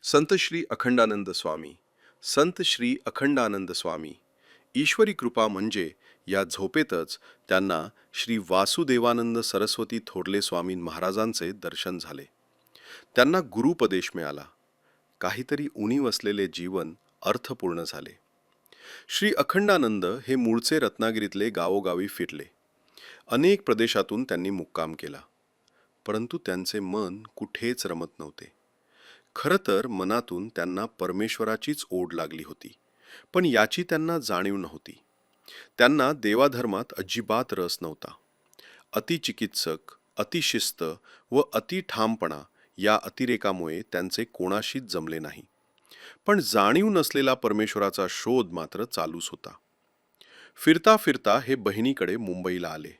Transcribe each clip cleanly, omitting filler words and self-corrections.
संत श्री अखंडानंद स्वामी. संत श्री अखंडानंद स्वामी. ईश्वरी कृपा म्हणजे या झोपेतच त्यांना श्री वासुदेवानंद सरस्वती थोरले स्वामी महाराजांचे दर्शन झाले. त्यांना गुरुपदेश मिळाला. काहीतरी उणीव असलेले जीवन अर्थपूर्ण झाले. श्री अखंडानंद हे मूळचे रत्नागिरीतले गावोगावी फिरले. अनेक प्रदेशातून त्यांनी मुक्काम केला. परंतु त्यांचे मन कुठेच रमत नव्हते. खरं तर मनातून त्यांना परमेश्वराचीच ओढ लागली होती, पण याची त्यांना जाणीव नव्हती. त्यांना देवाधर्मात अजिबात रस नव्हता. अतिचिकित्सक, अतिशिस्त व अतिठामपणा या अतिरेकामुळे त्यांचे कोणाशीच जमले नाही. पण जाणीव नसलेला परमेश्वराचा शोध मात्र चालूच होता. फिरता फिरता हे बहिणीकडे मुंबईला आले.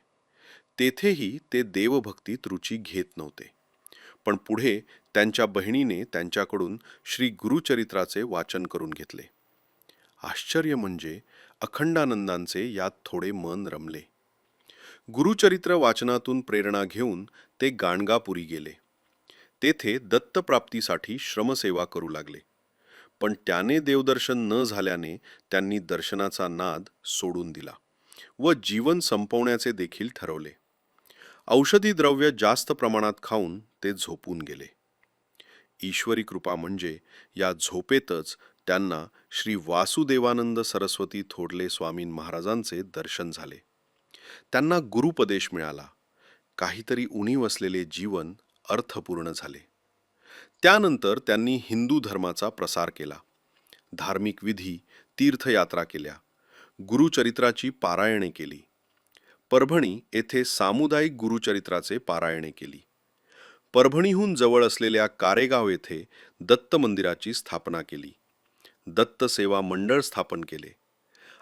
तेथेही ते देवभक्तीत रुची घेत नव्हते. पण पुढे त्यांच्या बहिणीने त्यांच्याकडून श्री गुरुचरित्राचे वाचन करून घेतले. आश्चर्य म्हणजे अखंडानंदांचे यात थोडे मन रमले. गुरुचरित्र वाचनातून प्रेरणा घेऊन ते गाणगापुरी गेले. तेथे दत्तप्राप्तीसाठी श्रमसेवा करू लागले. पण त्याने देवदर्शन न झाल्याने त्यांनी दर्शनाचा नाद सोडून दिला व जीवन संपवण्याचे देखील ठरवले. औषधी द्रव्य जास्त प्रमाणात खाऊन ते झोपून गेले. ईश्वरी कृपा म्हणजे या झोपेतच त्यांना श्री वासुदेवानंद सरस्वती थोरले स्वामी महाराजांचे दर्शन झाले. त्यांना गुरुपदेश मिळाला. काहीतरी उणीव असलेले जीवन अर्थपूर्ण झाले. त्यानंतर त्यांनी हिंदू धर्माचा प्रसार केला. धार्मिक विधी, तीर्थयात्रा केल्या. गुरुचरित्राची पारायणे केली. परभणी येथे सामुदायिक गुरुचरित्राचे पारायणे केली. परभणीहून जवळ असलेल्या कारेगाव येथे दत्त मंदिराची स्थापना केली. दत्त सेवा मंडळ स्थापन केले.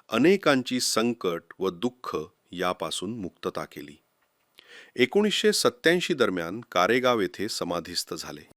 अनेकांची संकट व दुःख यापासून मुक्तता केली. 1987 दरम्यान कारेगाव येथे समाधिस्थ झाले.